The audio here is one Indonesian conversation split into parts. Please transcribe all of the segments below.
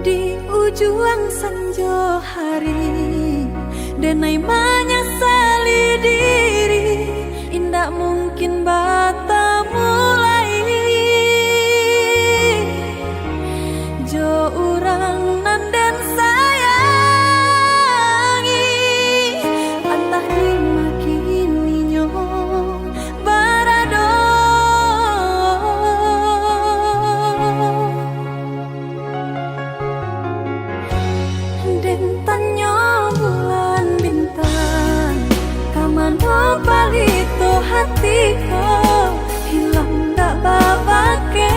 Di ujung senja hari, denai menyesali diri, indak mungkin bata mulai. Jo urang nanden sayangi, antah dimakini nyo barado. Dentanyo bulan bintang, kamano palito hatiko, hilang dak babake.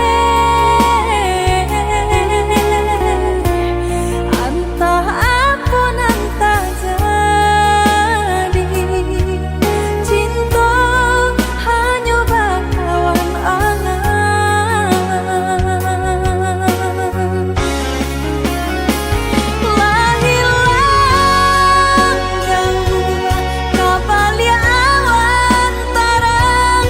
Antah apun antah jadi, cinta hanya bakawan angan. Hilang jauh kabalia awan tarang,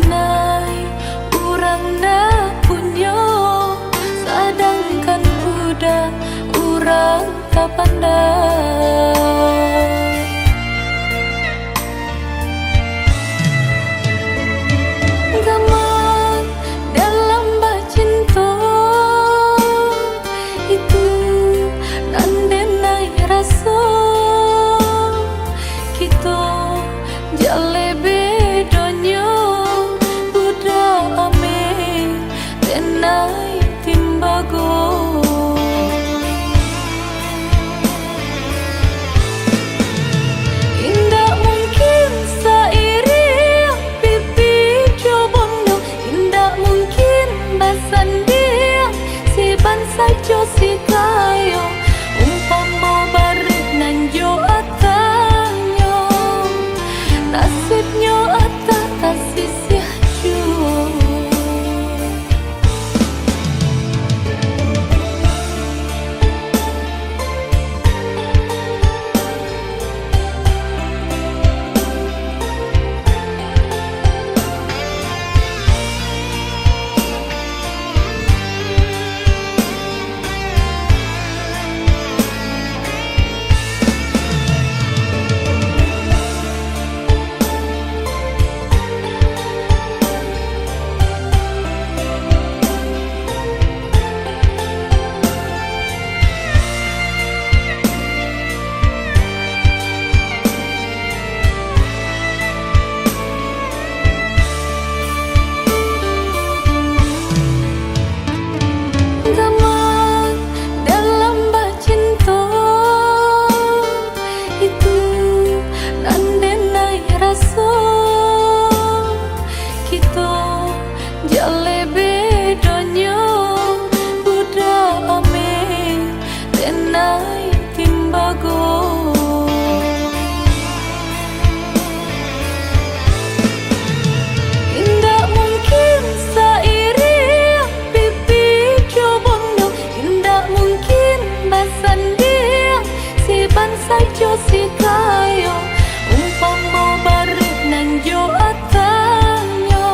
denai urang na punyo, sedangkan udah urang tak pandai. Gaman dalam bacinta itu nandenai rasa kita jale bedonyo budak ame denai timbago. Indah mungkin sairi pipi cobondo, indah mungkin basan dia si bansa jo si kayo umpama barik nanjo atanyo nasibnya ata kasih siajo. Gaman dalam bacinta itu nandenai rasa kita jale bedonyo budak ame denai timbago. Indah mungkin sairi pipi cobondo, indah mungkin basan dia si bansa jo si kayo umpama barik nanjo atanyo.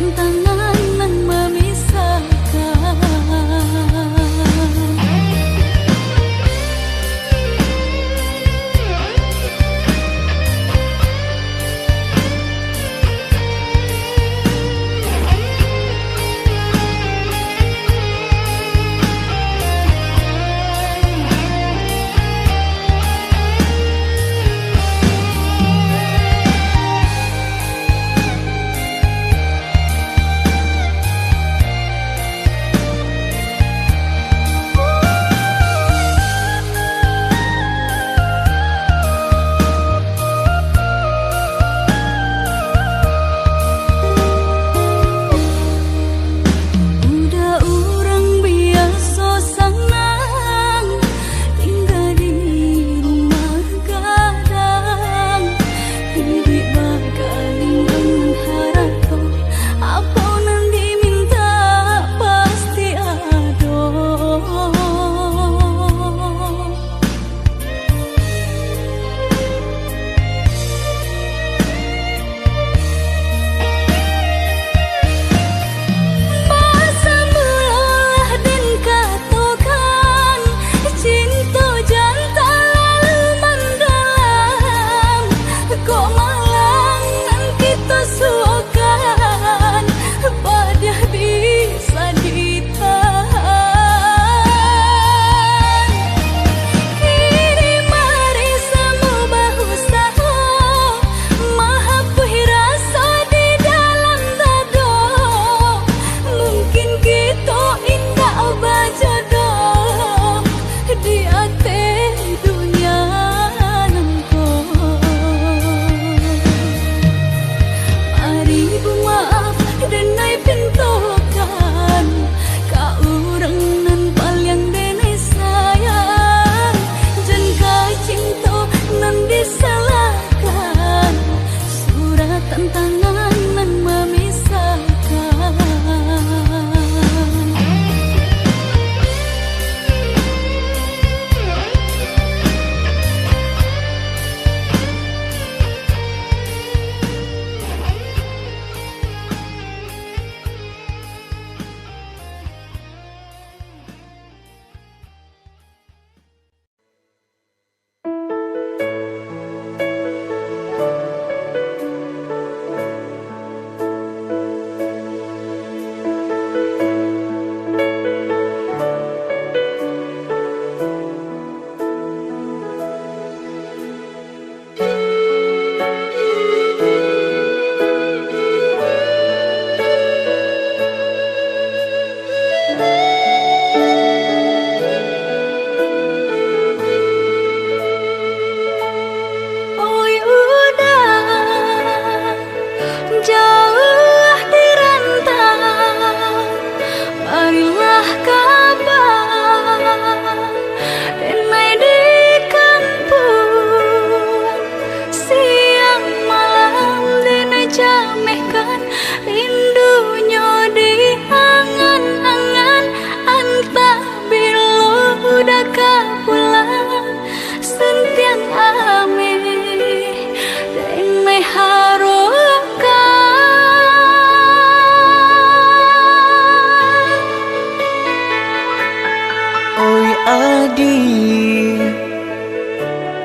tantangan nan memisahkan.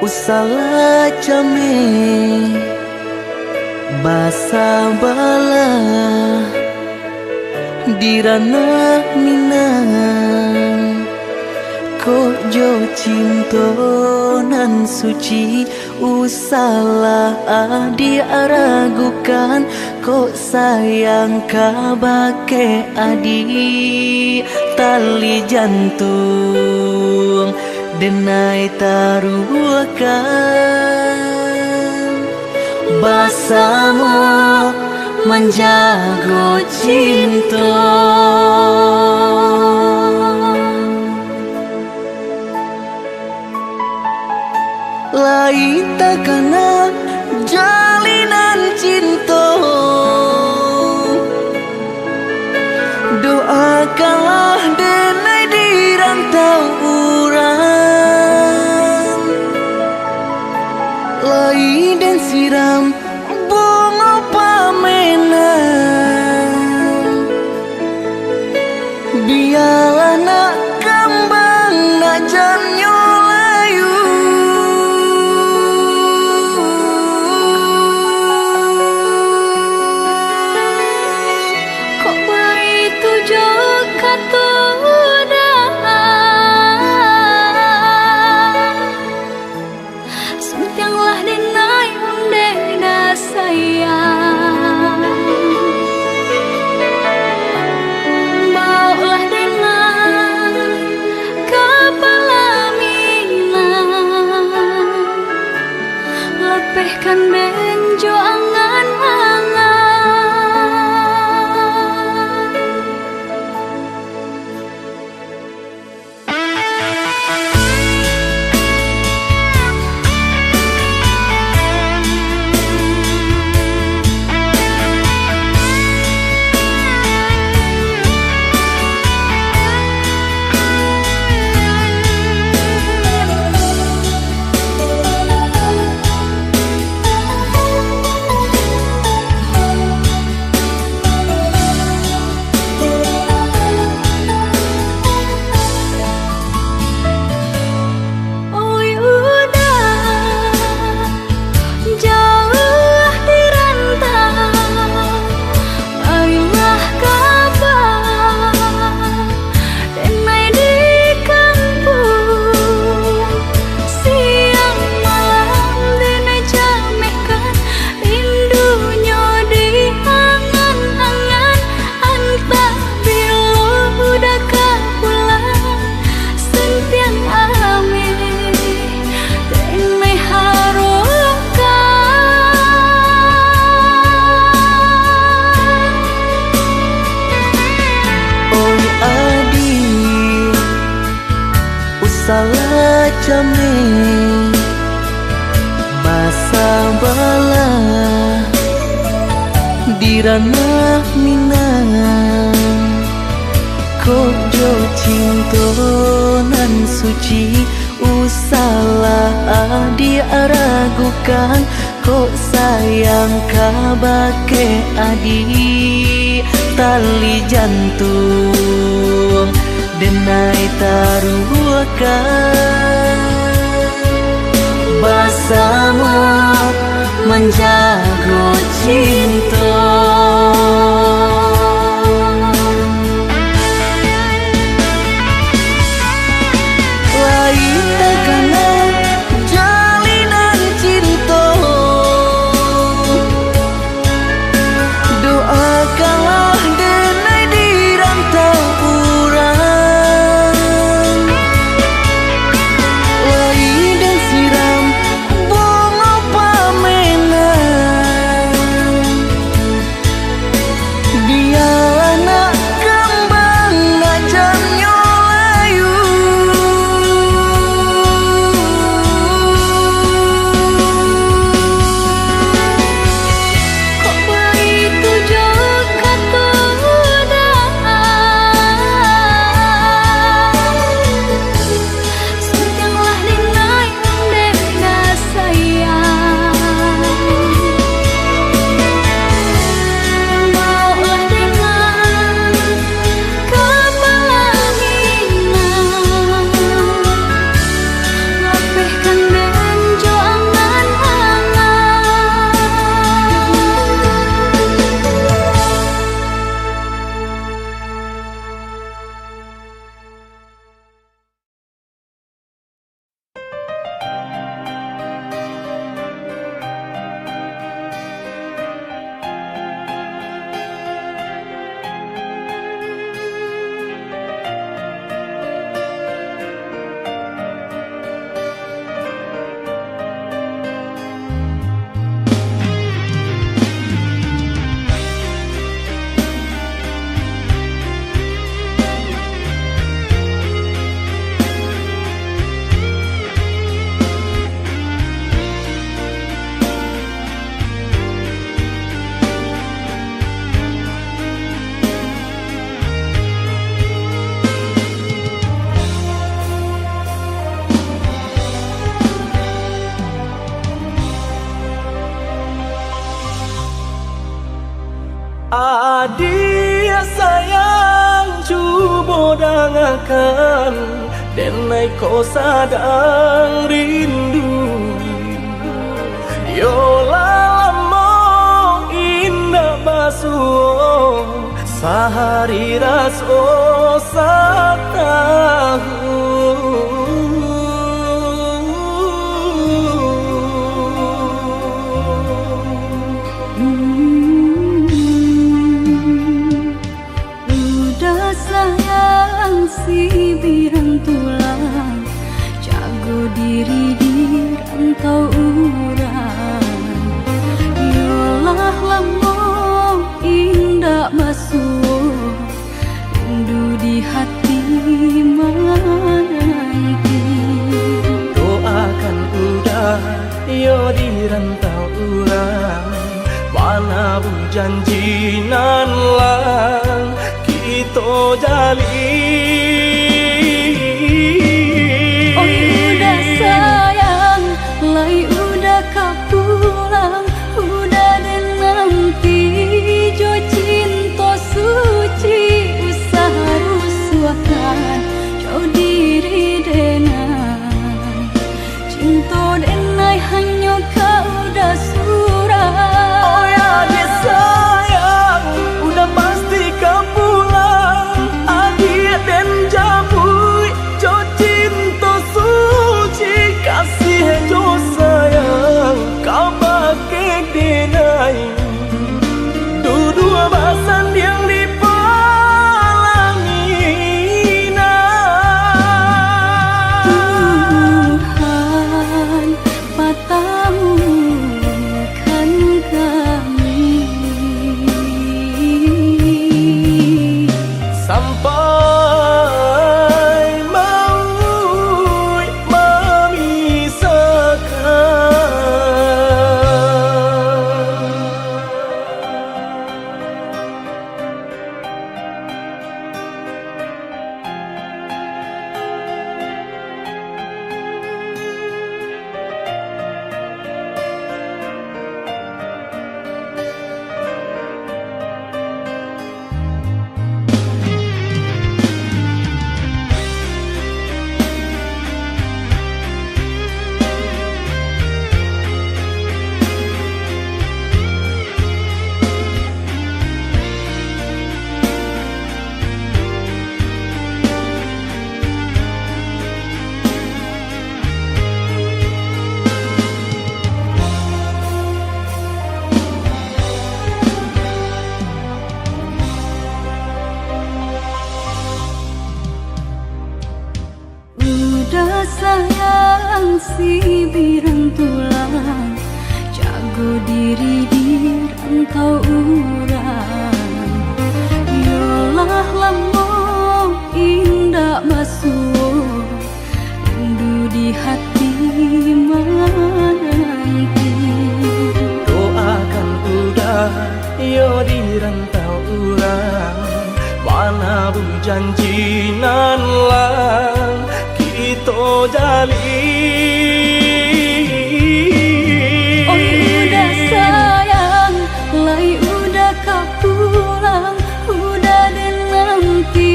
Usala came basa bala dirana minang ko jo cinto nan suci usala adi aragukan ko sayang kabake adi tali jantung denai taruhkan bersama menjaga cinta. Lain takana jalinan cinta, doakanlah denai di rantau urang, lain dan siram bunga pamenang jame basa bala dirana minang kojo cinto nan suci usalah diaragukan kok sayang kabake adi tali jantung denai taruhkan bersama menjaga cinta. Adia sayang cubo dangakan denai ko sadang rindu yola lamo indah basuh sehari raso satahu si birang tulang jago diri di rantau urang yolah lamo indah basuh rindu di hati menanti doakan udah yo di rantau urang mana janji nan lang kita jalin. Oi udah sayang, lai udah kapulang, udah dan nanti jo cinta suci usaha rusuakan jauh diri denai cinta denai hanya kau udah surah. Oh ya dia sayang, udah pasti kau pulang. Adik si birantulan jago diri di rantau urang. Yolah lamo indah basuh rindu di hati menanti. Doakan udah yo di rantau urang, mana bu janji nan lang kita jalin. Oi udah sayang, lai udah kau pulang, udah dan nanti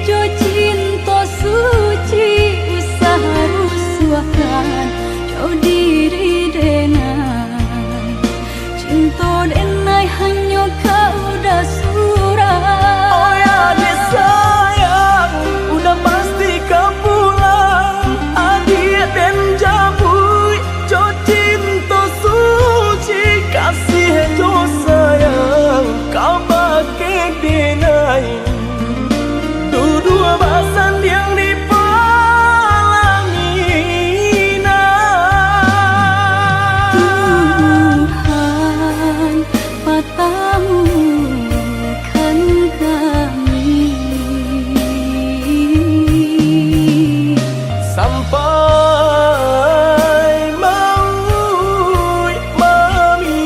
jo cinta suci usaha rusuhkan jauh diri denai. Cinta denai hanya kau udah surah. Oh ya dia sayang, udah pasti kau pulang. Adik dan jabui, jo cinta suci kasih jo sayang, kau pakai denai. Dua basan yang Tuhan patamu kan kami sampai mau memisahkan.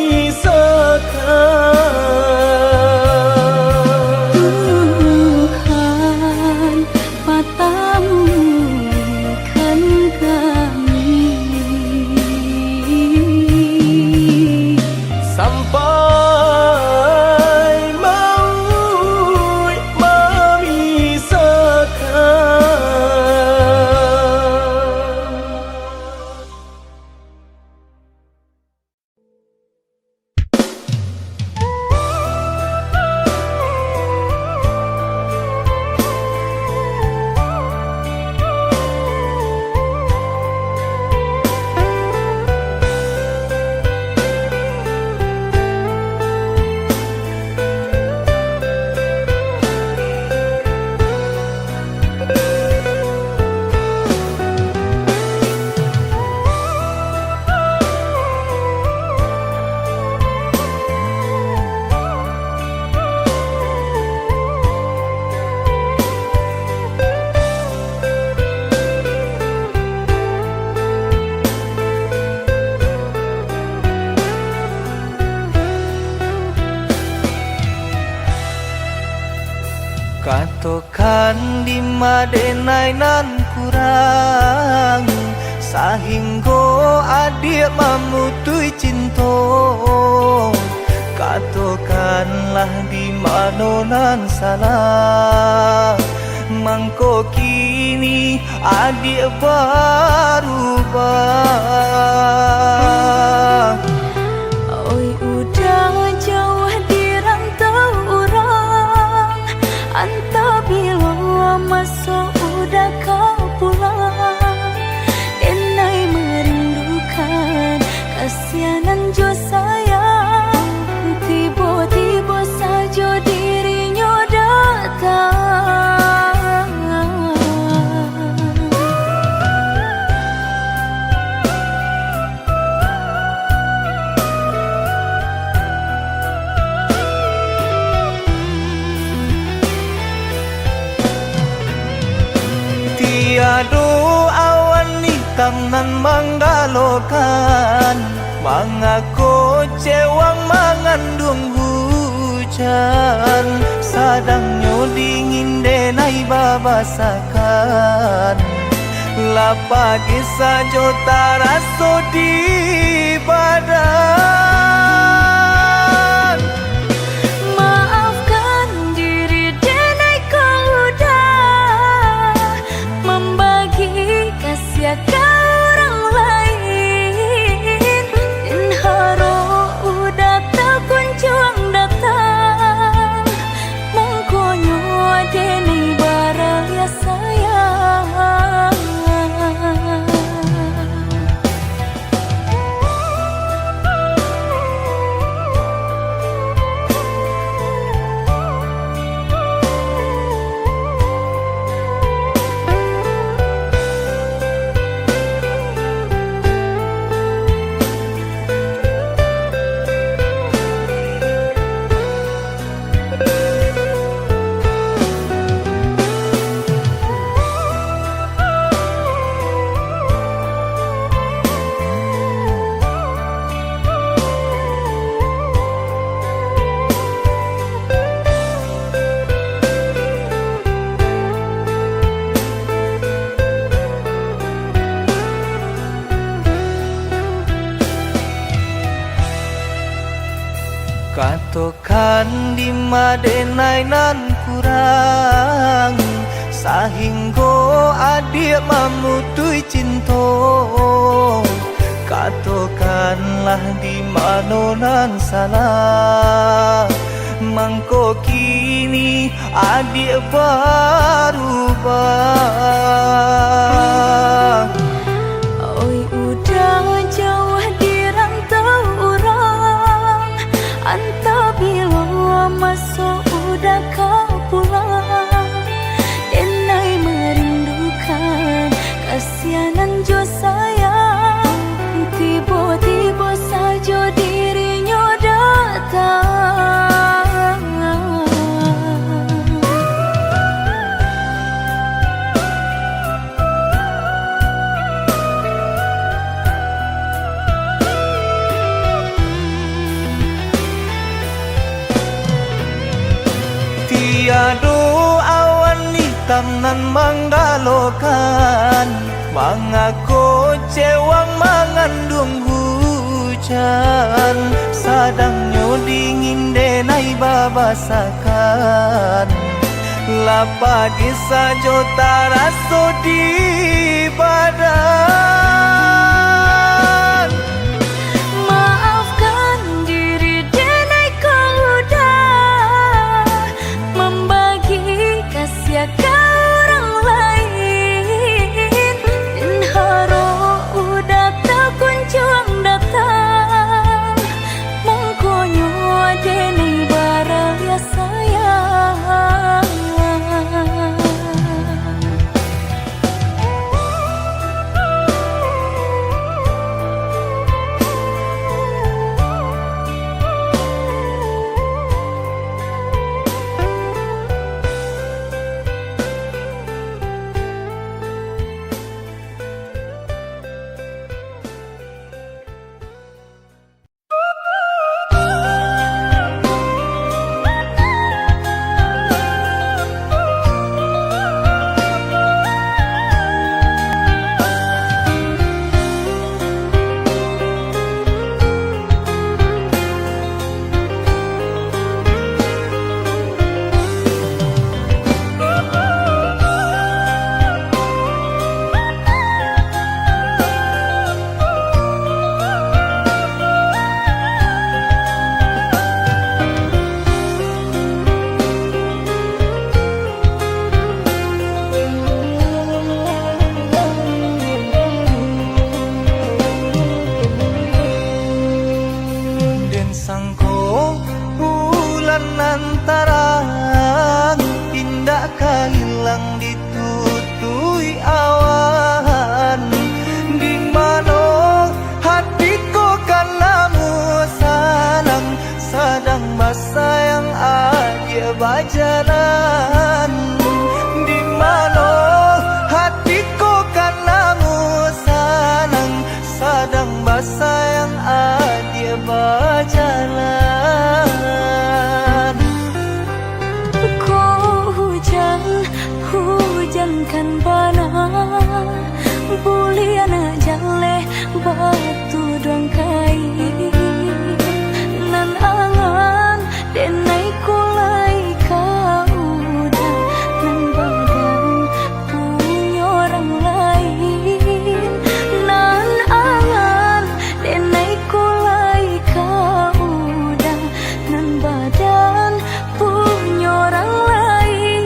Tuhan patamu kan kami Sampai mau katokan di madenai nan kurang, sahingga adik memutui cinta. Katokanlah di mana nan salah, mangko kini adik berubah. Oi udah jauh di rantau urang, anta bila masa udah kau pulang. Denai merindukan kasihanan jo sayang, tiba-tiba saja dirinya datang. Tiado awan hitam nan menggalokan, mengaku cewang mengandung hujan. Sadangnya dingin denai babasakan, lapagi sajo taraso di badan. Maafkan diri denai kau udah membagi kasih ke orang lain. Dan haro udah tak kunjung datang, mengkonyo denai baraya sayang. terima denai nan kurang sahingga adik memutui cinta. Katakanlah di mana nan salah, mangko kini adik berubah. Oi udah jauh di rantau orang, antah bila masuk udah kau pulang. Denai merindukan kasihanan jo sayang, tiba-tiba saja dirinya datang. Tiada awan hitam nan menggalokan, mengaku cewang mengandung hujan. Sadangnya dingin denai babasakan, lapagi saja terasa di badan. Maafkan diri denai kau udah membagi kasih ke orang lain, dan harap udah tak kunjung datang. Mongkonyo denai baraya sayang. Den sangko bulan antarang, tindak hilang ditutui awan. Di mana hatiku karenamu sayang, sedang bersayang aja berjalan. Di mana hatiku karenamu sayang, sedang bersayang aja berjalan. Kau hujan kan panah, bulian jale batu dong kai. Nan angan denai kulai kau udah, nan badan punya orang lain. Nan angan denai kulai kau udah, nan badan punya orang lain.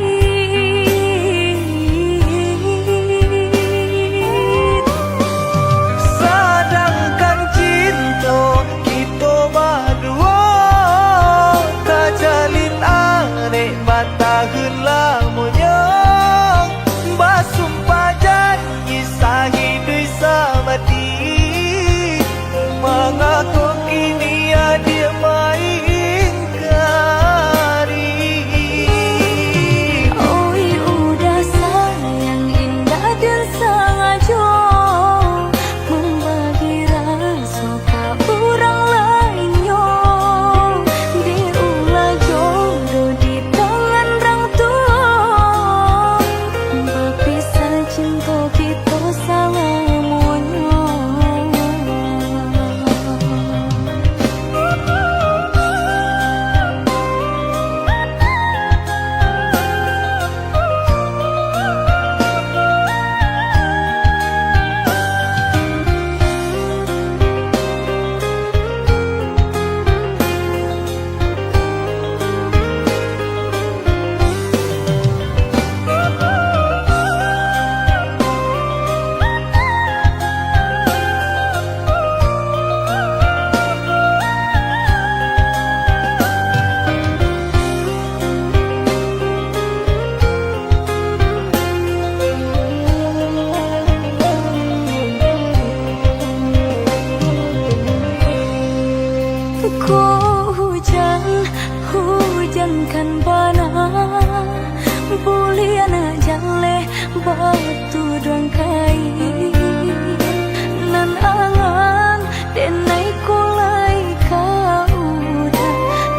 Sedangkan cinta kita berdua tak jalin arek bataheun lamunya. Basumpah janji sahidui sabadi, mengaku kini dia mengingkari. Oi udah sayang indah dan sengaja membagi rasa ke orang lainnya. Diulah jodoh di tangan orang tua. batu drangkai nan angan denai kulai kau dah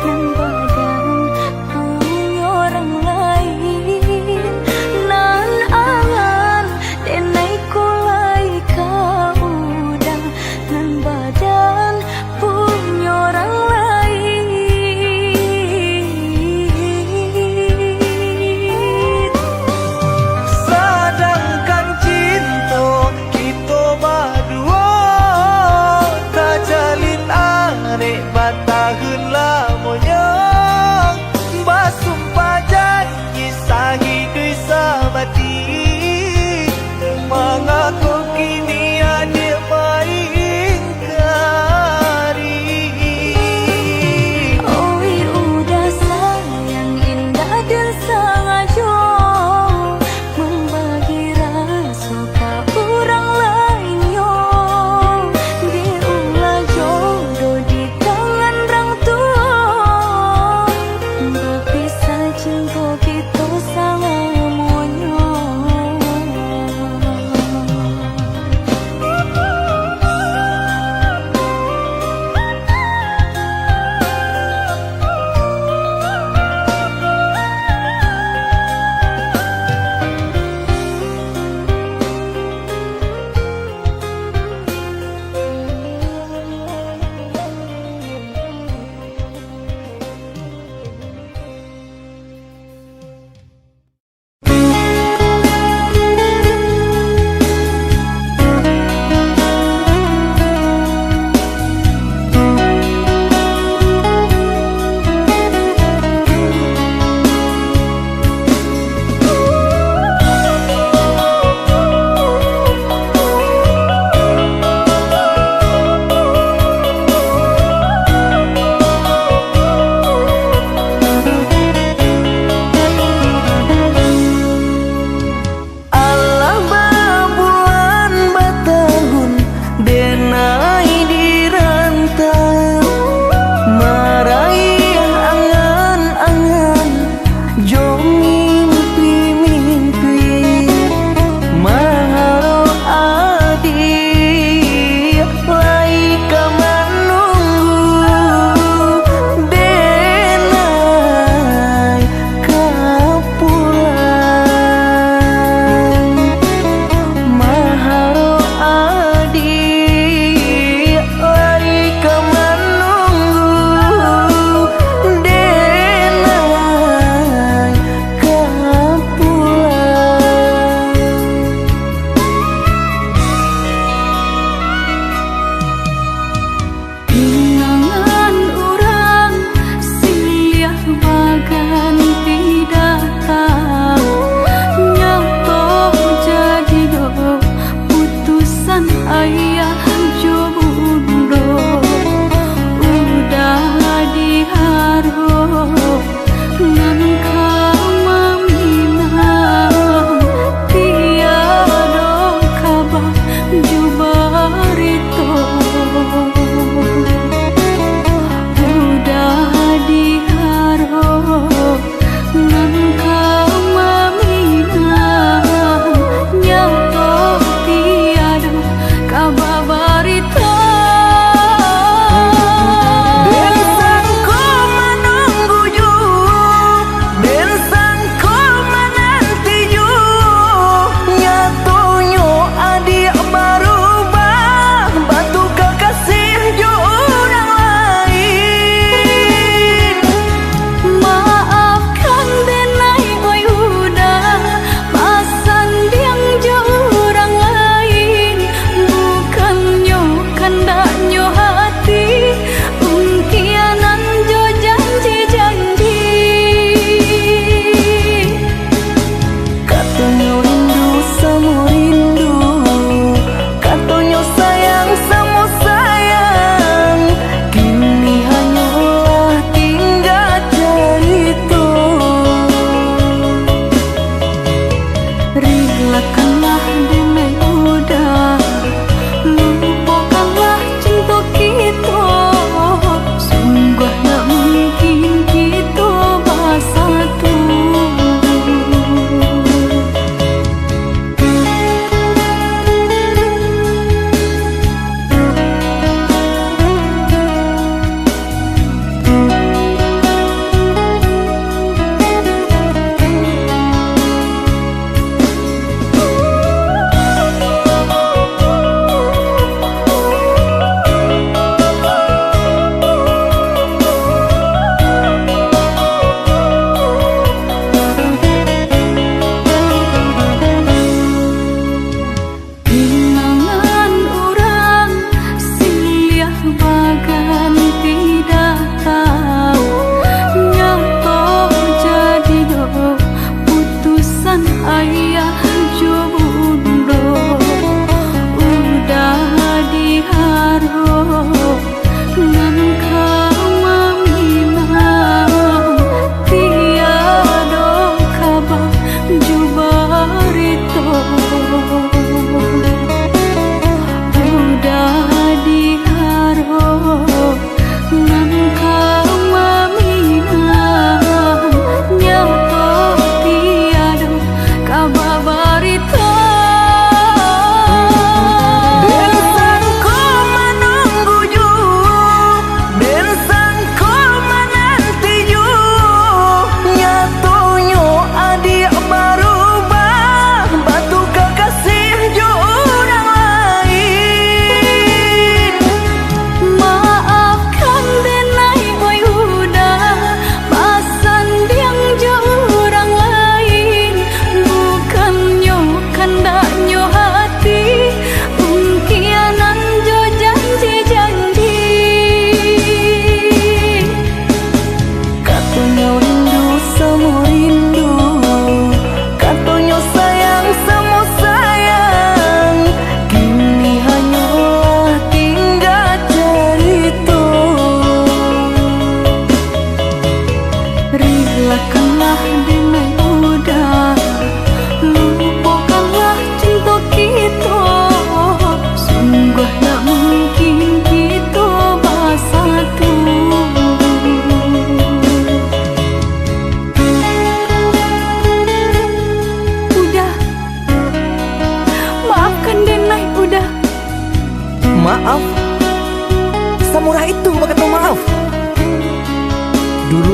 nan badan punya orang lain nan angan denai kulai kau dah nan badan punya orang lain. Sedang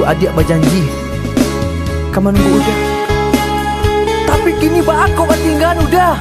adik berjanji kamu nunggu udah. Tapi kini ba aku tinggal udah.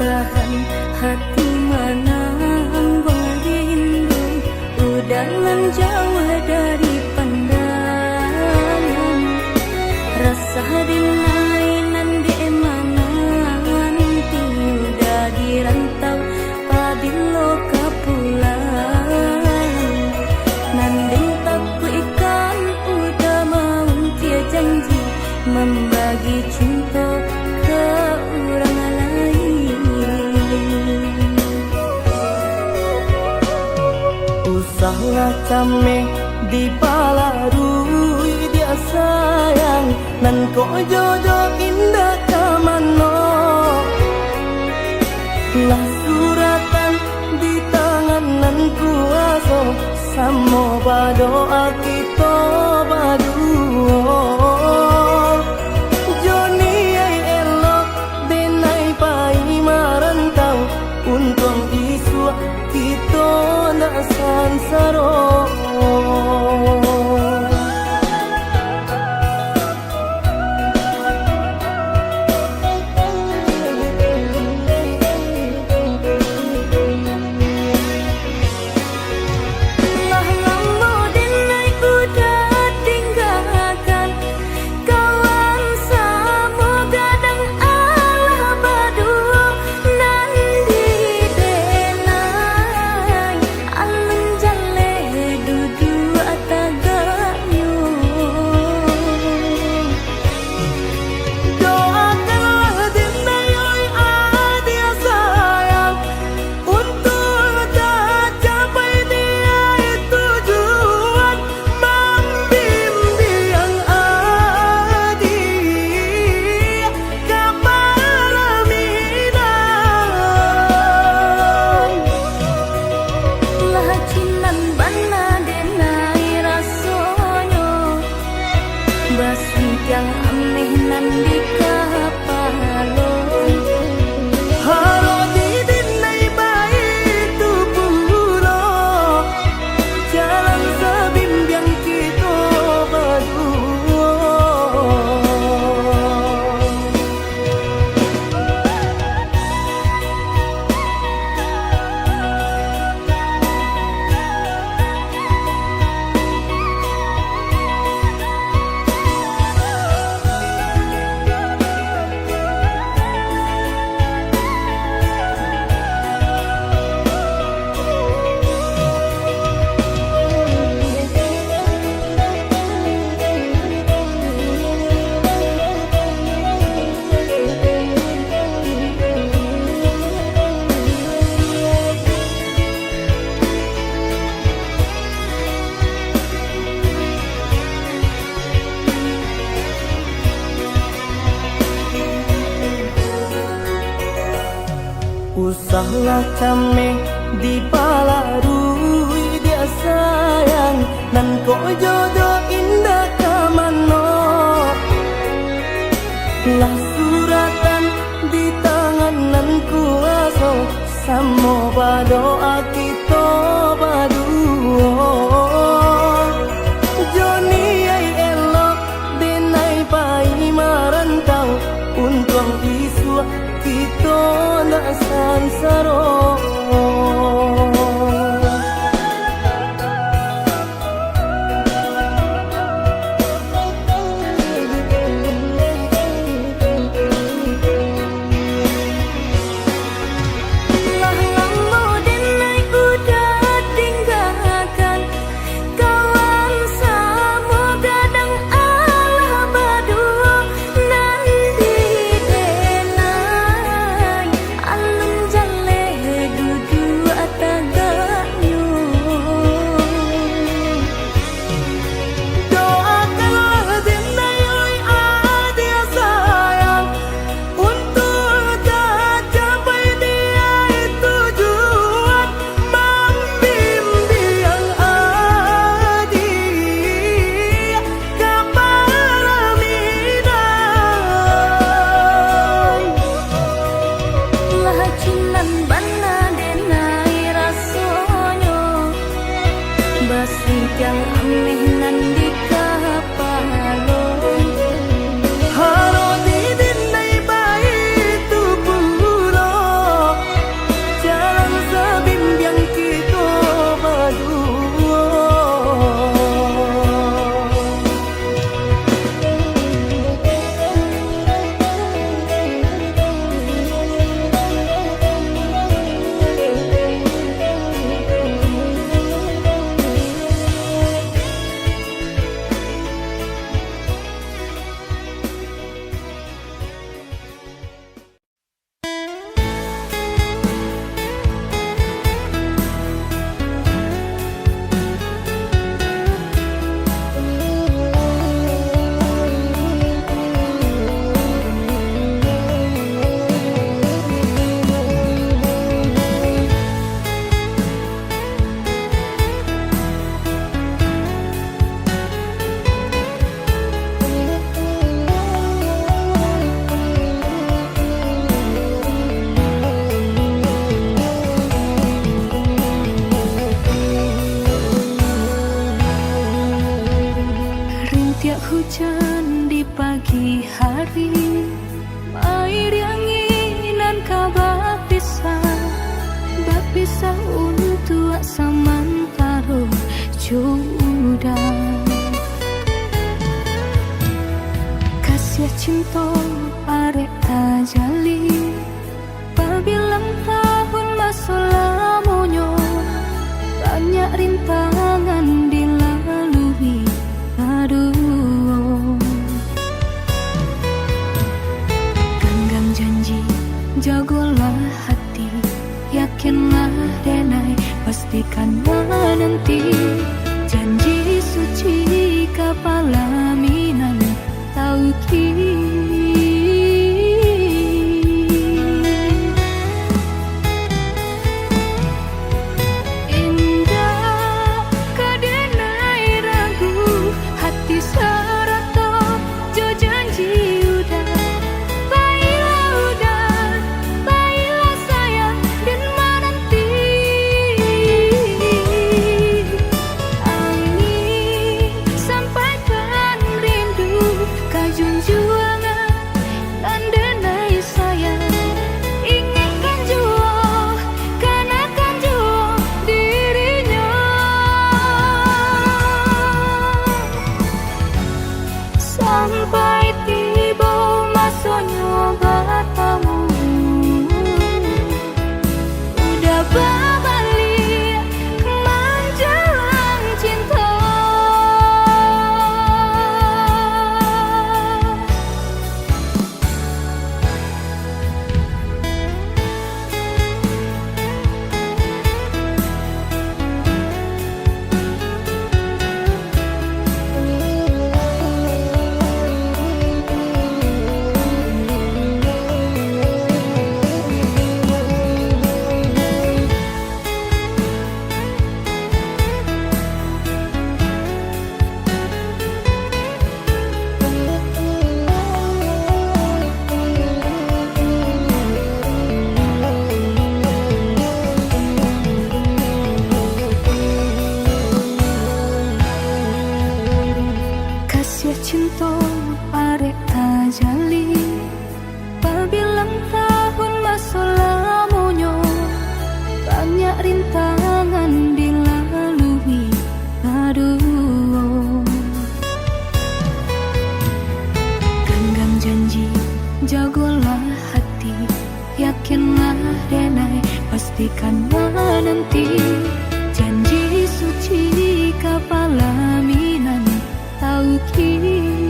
Tahan hati mana berindu udah jauh dari pandangan rasa dinainan di emanan udah dirantau padilo kapulang nanding taku ikan udah mau dia janji membagi cinta ke orang lain. Usahlah came di palarui dia sayang nan ko jodoh indah kamano lah suratan di tangan nan kuaso samo badoa kita baduo Joni ay elok denai pai marantau untung isu kita na sansaro. Yang aneh nan di kapalon Haro di dinay baik tu pulo jalan sebimbiang kita berdua. Usahlah came di palarui dia sayang nan ko jodoh indah kamano lah suratan di tangan nan kuaso samo badoa kita baduo Joni ay elo sansaro. Yang aneh nan di kapalon Haro di dinay bayi tu pulo Jalan sabimbiang kita berdua. Hujan di pagi hari, air anginan kabar pisah untuk samantaro jodoh. Kasih cinta arek tajali, pabilang tahun masa lamonyo, banyak rintangan dilalui. Aduh, genggam janji, jagolah hati, yakinlah denai, pastikan menanti. Janji suci kapalaminan tauki. Junjung pastikan menanti janji suci kepala minan tauhid.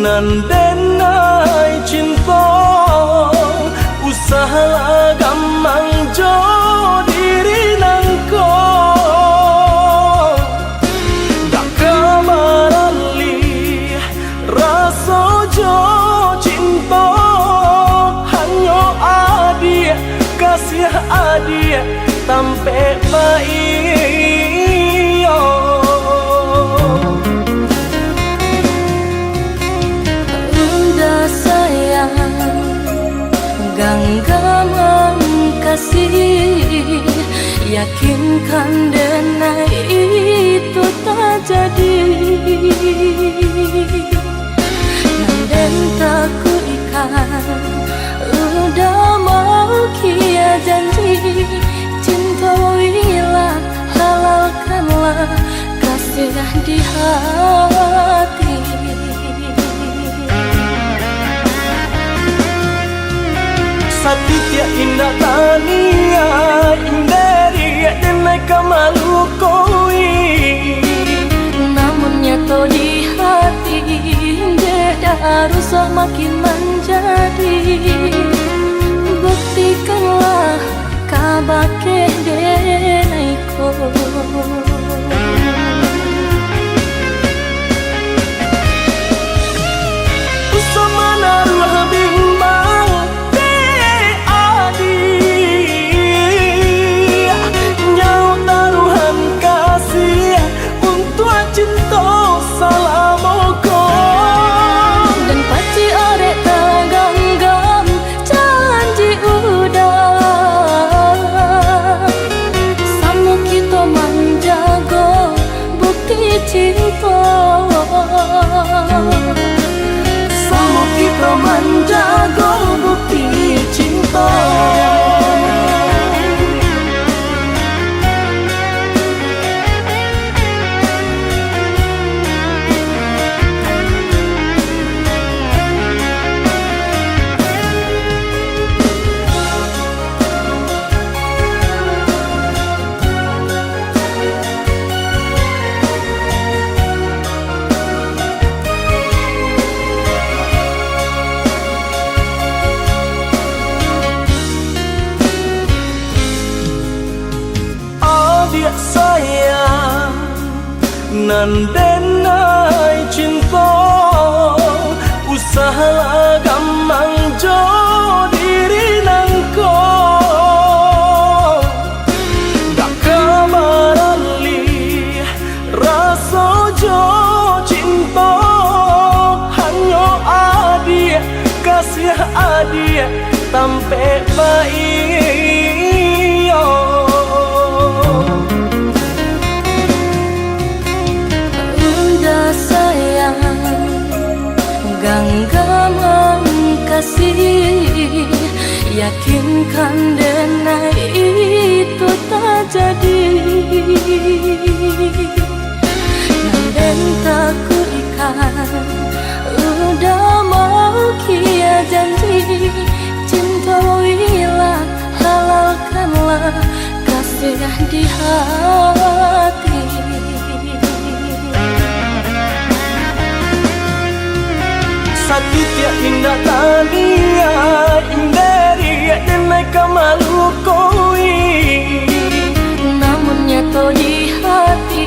nan denai cinta usaha gamang jo diri nangko dak kamarali rasa jo cinta hanyo adia kasih adia tampe pai genggaman kasih, yakinkan denai itu tak jadi. Nanden tak kuikan, udah mau kia janji. Cintailah, halalkanlah kasih di hati. Satya indah tania inderi denai kamalu koi namun nyata di hati jeda rusak makin menjadi. Buktikanlah kabake denai ko usama naruh bimbang cinta salamoko dan paci arek nan denai cinta usaha gamang jo diri nangko dak kamarali rasa jo cinta hanyo adia kasih adia tampe baio udah sayang genggaman kasih yakinkan denai itu tak jadi dan tak ku ikan udah mau kia janji cintailah halalkanlah kasih di hati Satitya indah tania inderi denai kamalu koi namun nyato di hati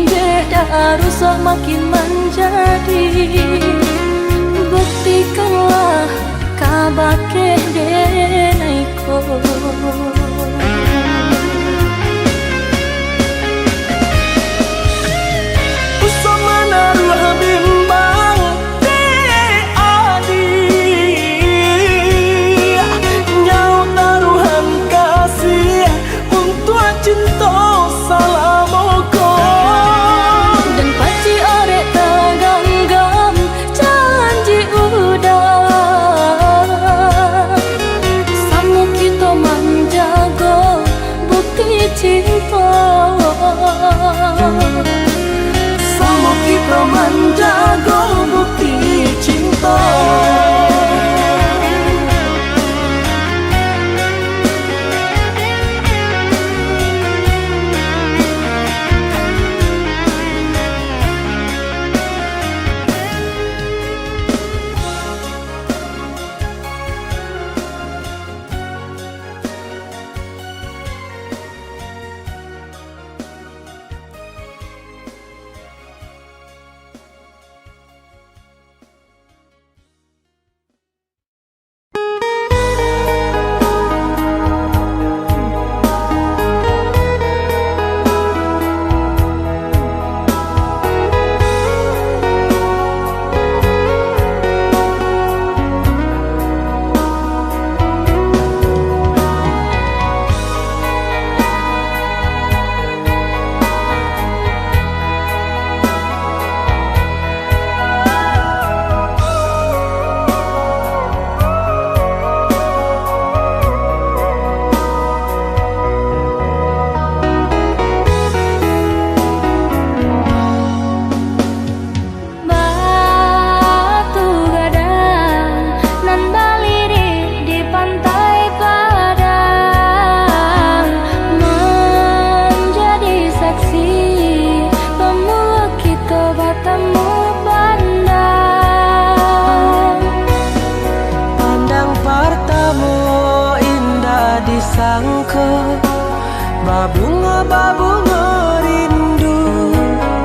beda rusak makin menjadi buktikanlah kabake denaiko usama naruh bimbang te adi nyau taruhan kasih untuk cinta salamoko dan paci orek taganggam janji udah samu kita menjaga bukti cinta samu kita menjaga bukti cinta batu gadang nan balirik di pantai Padang menjadi saksi pemula kita bertemu pandang pandang pertama indah disangka babunga rindu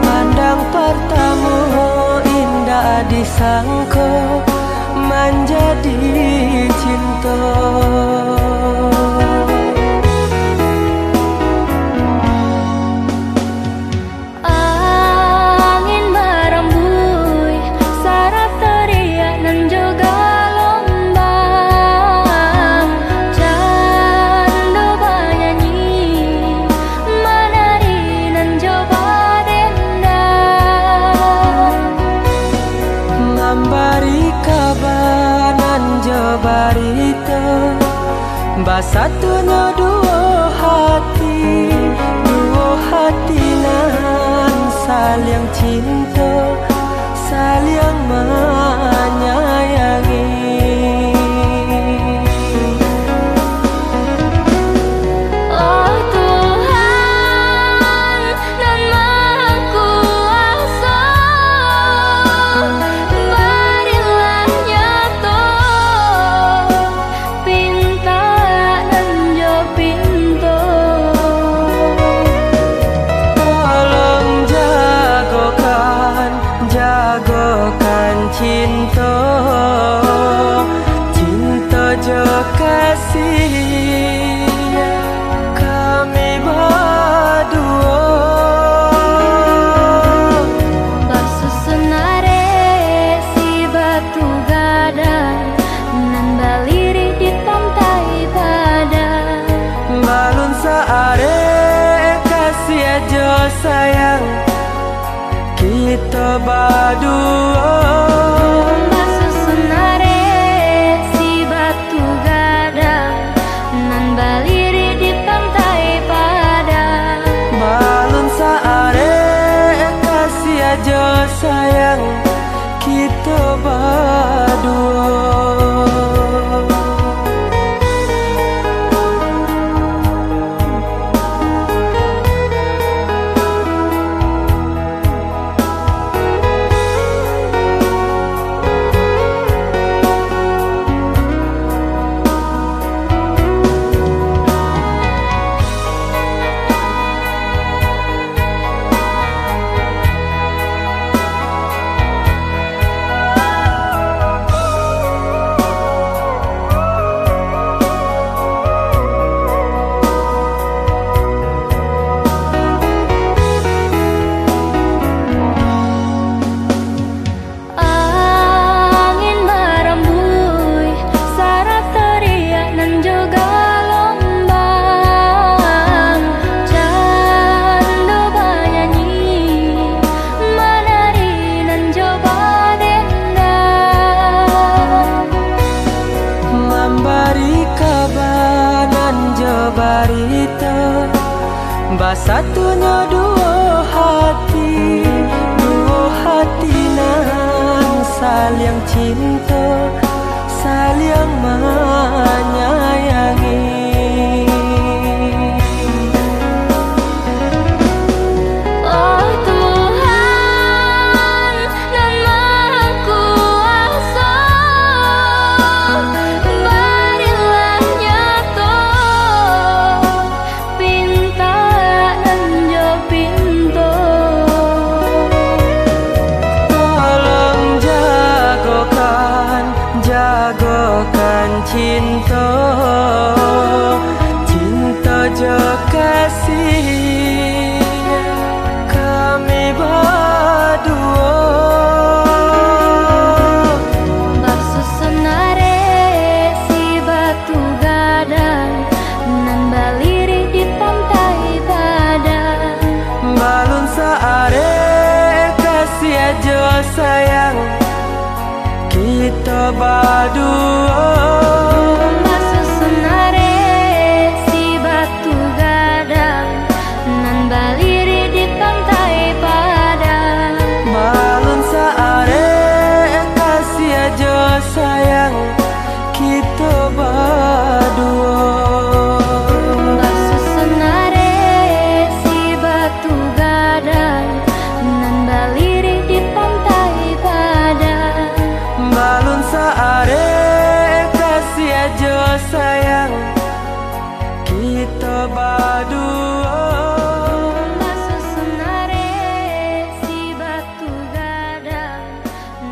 pandang pertama indah disangka menjadi cinta angin merembui syarat teriak dan juga lombang candu bernyanyi menari dan coba dendang ngambari kabanan jabarita basatunya dua hati nan saling cinta saling menyayangi oh Tuhan nan Maha Kuasa berilah nyata pinta dan jo pintu tolong jaga kasih kami berdua. Basusunare si batu gadang nan baliri di pantai padang. Balun saare kasih aja sayang kita berdua. Basusunare si batu gadang nan baliri di pantai padang. Balun saare kasih aja sayang kita berdua. Angin merembui syarat teriak nan juga lombang. Candu banyanyi menari nan coba dendang. Memberi kabanan jabarita basatunya dua hati nan saling cinta saling menyayangi. Oh Tuhan nan Maha Kuasa, berilah nyata pinta nan jo pinto. Tolong jagokan cinta jo kasih kami berdua. Basusunare si batu gadang nan baliri di pantai padang. Balun saare kasih aja sayang kita berdua. Basusunare si batu gadang nan baliri di pantai padang. Balun saare kasih aja sayang kita berdua. Basusunare si batu gadang nan baliri di pantai padang. Balun saare kasih aja sayang kita berdua. Basusunare si batu gadang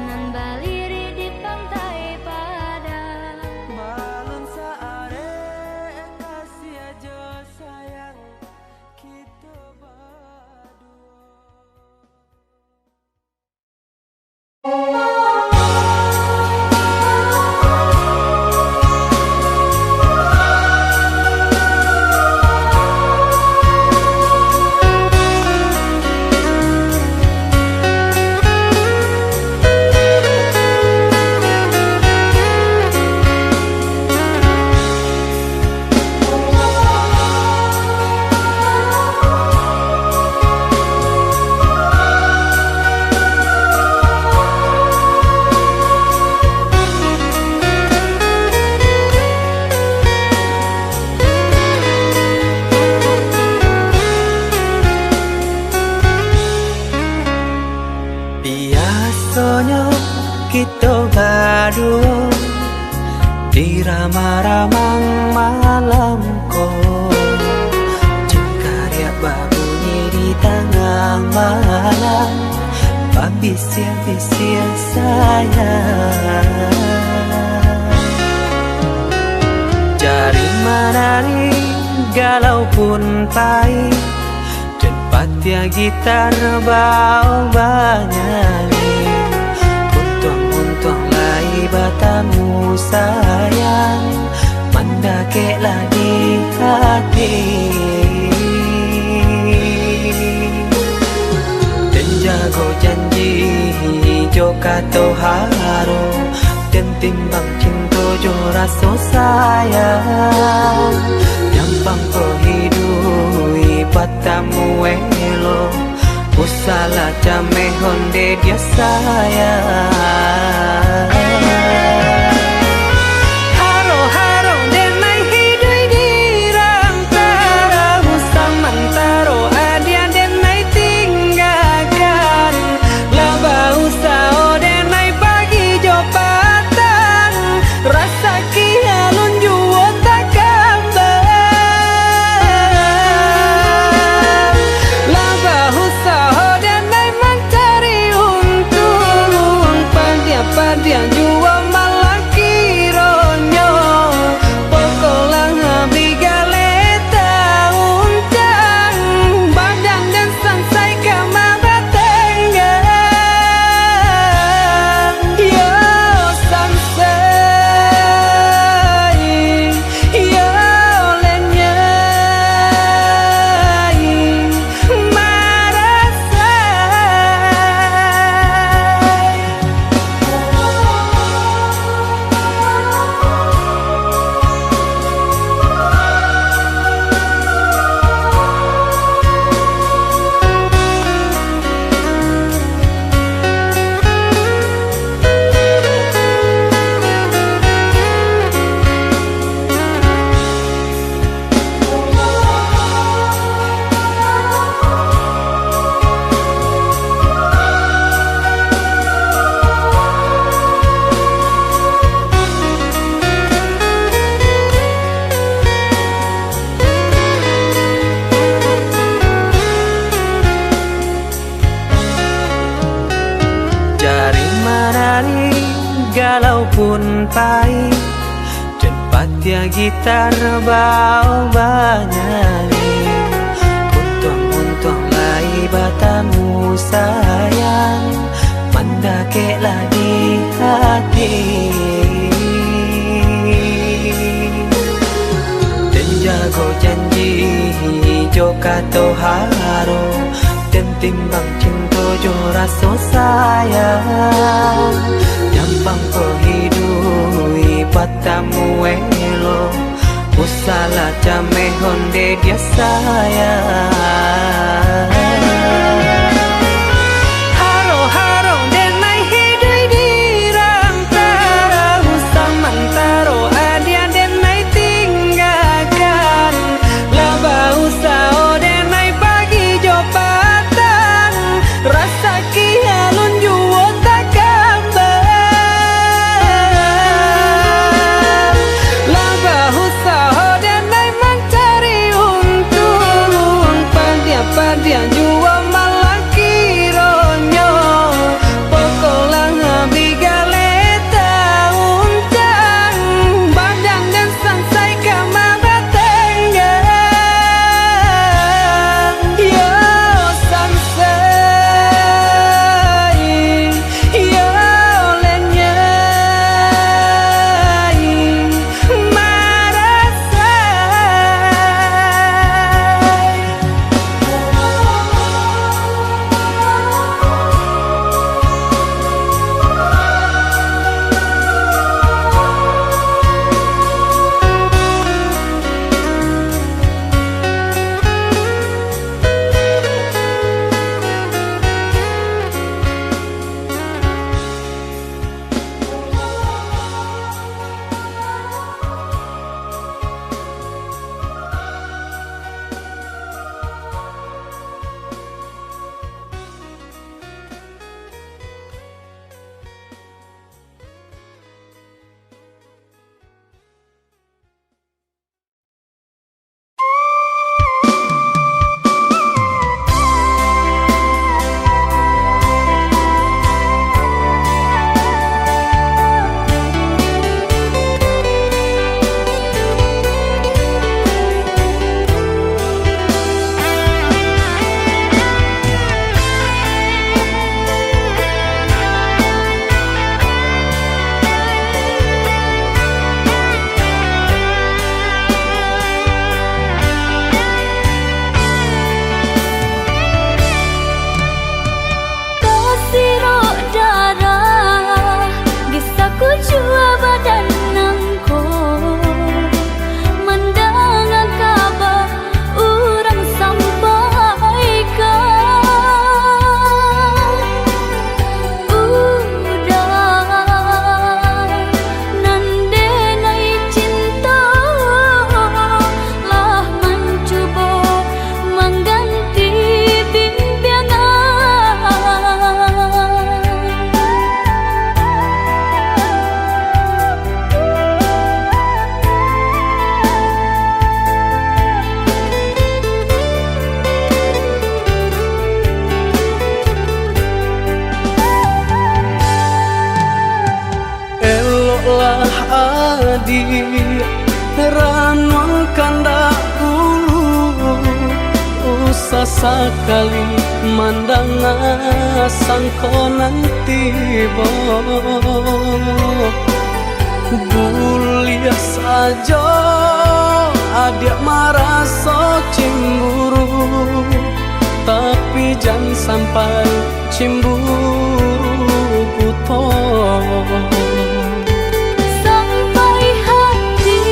nan baliri di pantai padang. Balun saare kasih aja sayang kita berdua. Biasanya kita berdua di ramah-ramah malam ko, jengkarya babunyi di tengah malam, babisir-bisir sayang. Dari menari galau pun pahit, tempat ya gitar bau banyani. Untung lai batamu sayang, mandakeklah di hati. Dan jago janji joka to haro, dan timbang cinta jo rasa sayang. Nyampang ko hidui patamu elo, usala jame honde dia sayang. Haro haro denai hidui di rantara, usamantaro adia denai tinggalkan. Laba usao denai pagi jopatan, rasa kialun juo tak kabar. Laba usao denai mencari untung, pandia-pandia juo malah kironyo. Pokolang bigaleta uncang, badang dan sansai kamara tenggang. Yo sansai, yo lenyai, marasai. Jari menari galau pun pahit, tempat ya gitar bau banyani. Untung lai batamu sayang, mandakeklah di hati. Dan jago janji joka to haro, dan timbang cinta jo rasa sayang. Nyampang ko hidui patamu elo, usala jame honde dia sayang. Haro haro denai hidui di rantara, usamantaro adia denai tinggalkan. Laba usao denai pagi jopatan, rasa kialun juo tak kabar. Laba usao denai mencari untung, pandia-pandia juo malah kironyo. Pokolang bigaleta uncang, badang dan sansai kamara tenggang. Yo sansai, adi ranong kandak ulu usah sekali mandang sangko nanti bo buliah saja adik merasa cemburu tapi jangan sampai cemburu buto sampai hati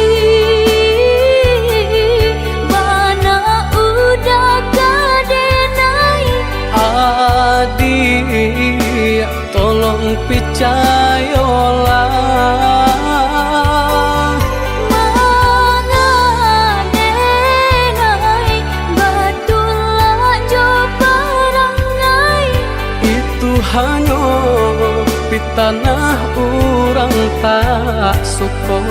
mana udah kadenai adik tolong percayalah hanya di tanah orang tak suka.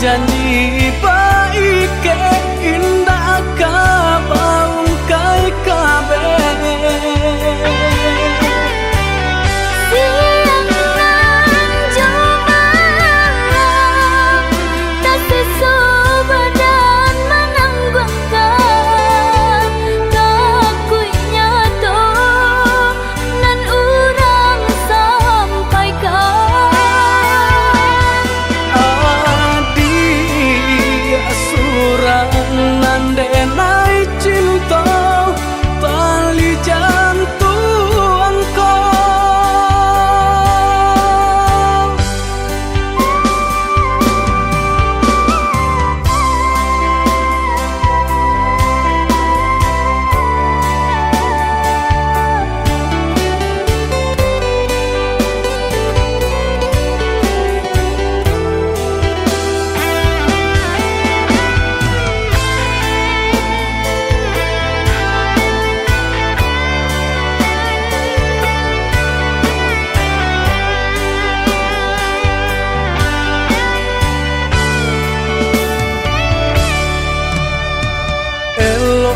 Janji baik ke indah kabaung kai kabe siang nan jumalang tak sesubadan menanggungkan takunya to nan urang sampaikan nandenai cinta tali jantung kau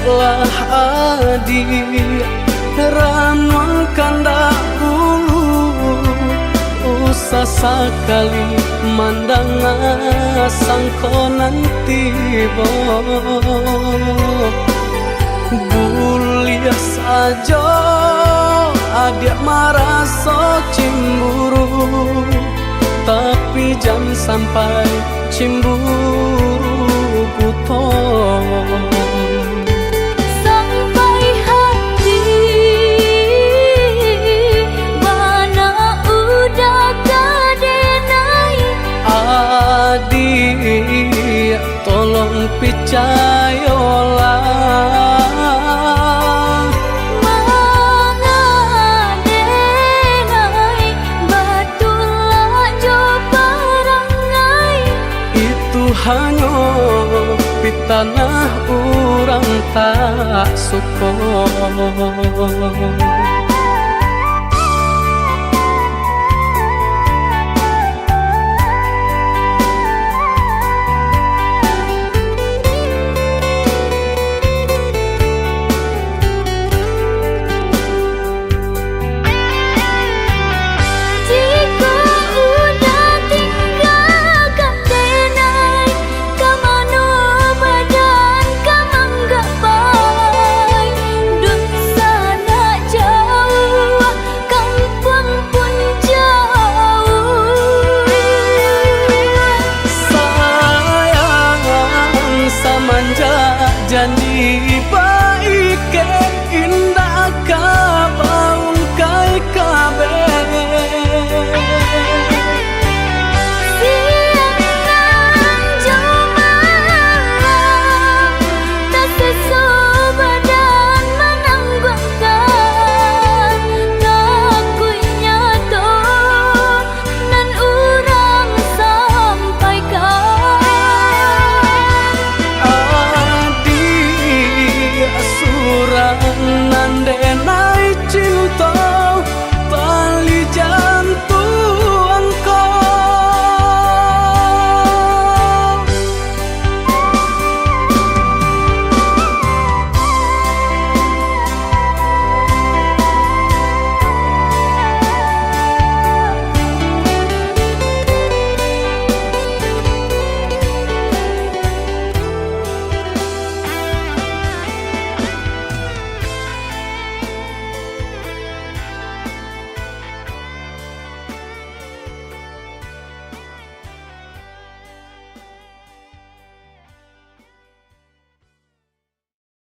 lah adik ranong kandak ulu usah sekali mandang sangko nanti bo buliah saja adik merasa cemburu tapi jangan sampai cemburu buto adik tolong percayalah mengadenai batulah jo perangai itu hanya di tanah orang tak suka. Janji